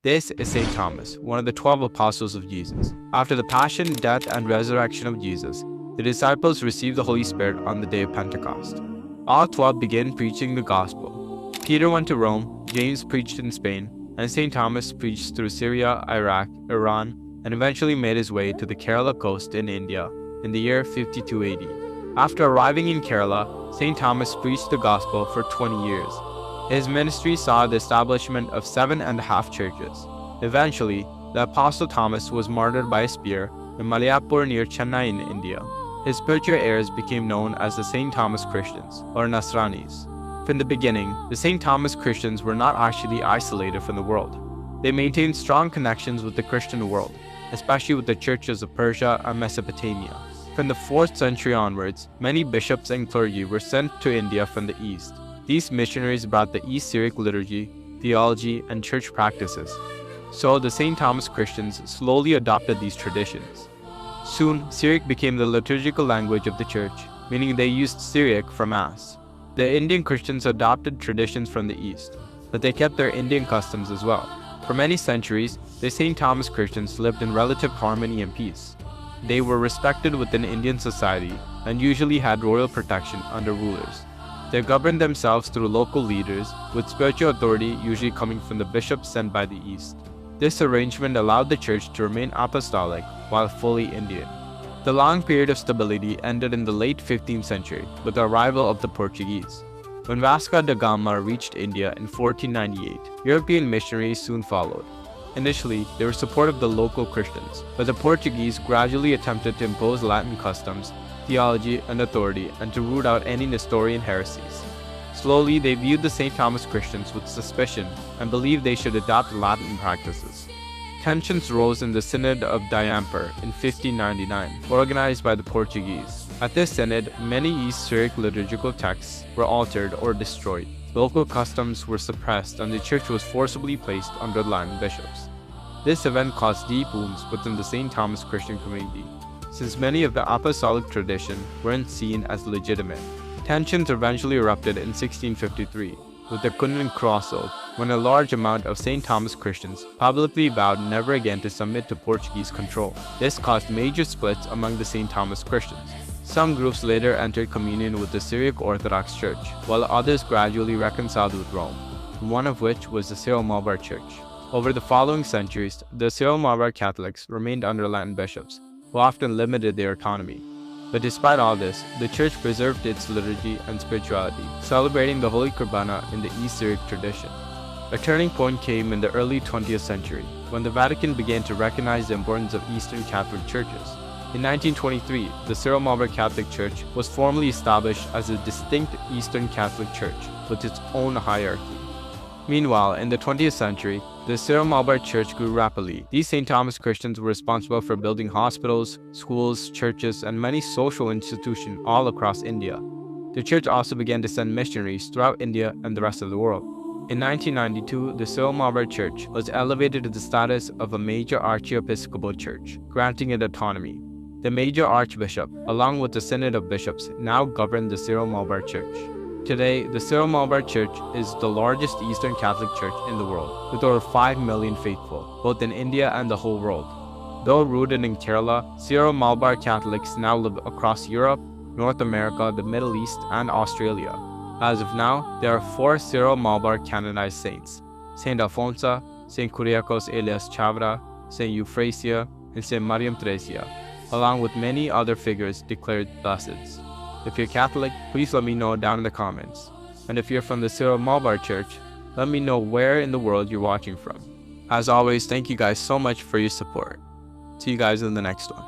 This is St. Thomas, one of the 12 apostles of Jesus. After the passion, death, and resurrection of Jesus, the disciples received the Holy Spirit on the day of Pentecost. All 12 began preaching the gospel. Peter went to Rome, James preached in Spain, and St. Thomas preached through Syria, Iraq, Iran, and eventually made his way to the Kerala coast in India in the year 52 AD. After arriving in Kerala, St. Thomas preached the gospel for 20 years. His ministry saw the establishment of 7.5 churches. Eventually, the Apostle Thomas was martyred by a spear in Malayapur near Chennai in India. His spiritual heirs became known as the St. Thomas Christians, or Nasranis. From the beginning, the St. Thomas Christians were not actually isolated from the world. They maintained strong connections with the Christian world, especially with the churches of Persia and Mesopotamia. From the 4th century onwards, many bishops and clergy were sent to India from the east. These missionaries brought the East Syriac liturgy, theology, and church practices. So the St. Thomas Christians slowly adopted these traditions. Soon, Syriac became the liturgical language of the church, meaning they used Syriac for Mass. The Indian Christians adopted traditions from the East, but they kept their Indian customs as well. For many centuries, the St. Thomas Christians lived in relative harmony and peace. They were respected within Indian society and usually had royal protection under rulers. They governed themselves through local leaders, with spiritual authority usually coming from the bishops sent by the East. This arrangement allowed the church to remain apostolic while fully Indian. The long period of stability ended in the late 15th century with the arrival of the Portuguese. When Vasco da Gama reached India in 1498, European missionaries soon followed. Initially, they were supportive of the local Christians, but the Portuguese gradually attempted to impose Latin customs, theology, and authority, and to root out any Nestorian heresies. Slowly, they viewed the St. Thomas Christians with suspicion and believed they should adopt Latin practices. Tensions rose in the Synod of Diamper in 1599, organized by the Portuguese. At this synod, many East Syriac liturgical texts were altered or destroyed. Local customs were suppressed and the church was forcibly placed under Latin bishops. This event caused deep wounds within the St. Thomas Christian community, since many of the apostolic tradition weren't seen as legitimate. Tensions eventually erupted in 1653 with the Kundan Cross Oath, when a large amount of St. Thomas Christians publicly vowed never again to submit to Portuguese control. This caused major splits among the St. Thomas Christians. Some groups later entered communion with the Syriac Orthodox Church, while others gradually reconciled with Rome, one of which was the Syro-Malabar Church. Over the following centuries, the Syro-Malabar Catholics remained under Latin bishops, who often limited their autonomy. But despite all this, the church preserved its liturgy and spirituality, celebrating the Holy Qurbana in the East Syriac tradition. A turning point came in the early 20th century, when the Vatican began to recognize the importance of Eastern Catholic churches. In 1923, the Syro-Malabar Catholic Church was formally established as a distinct Eastern Catholic Church with its own hierarchy. Meanwhile, in the 20th century, the Syro-Malabar Church grew rapidly. These St. Thomas Christians were responsible for building hospitals, schools, churches, and many social institutions all across India. The church also began to send missionaries throughout India and the rest of the world. In 1992, the Syro-Malabar Church was elevated to the status of a major archiepiscopal church, granting it autonomy. The major archbishop, along with the Synod of Bishops, now govern the Syro-Malabar Church. Today, the Syro-Malabar Church is the largest Eastern Catholic church in the world, with over 5 million faithful, both in India and the whole world. Though rooted in Kerala, Syro-Malabar Catholics now live across Europe, North America, the Middle East, and Australia. As of now, there are 4 Syro-Malabar canonized saints: Saint Alfonso, Saint Kuriakos Elias Chavra, Saint Euphrasia, and Saint Mariam Theresia, along with many other figures declared blessed. If you're Catholic, please let me know down in the comments. And if you're from the Syro-Malabar Church, let me know where in the world you're watching from. As always, thank you guys so much for your support. See you guys in the next one.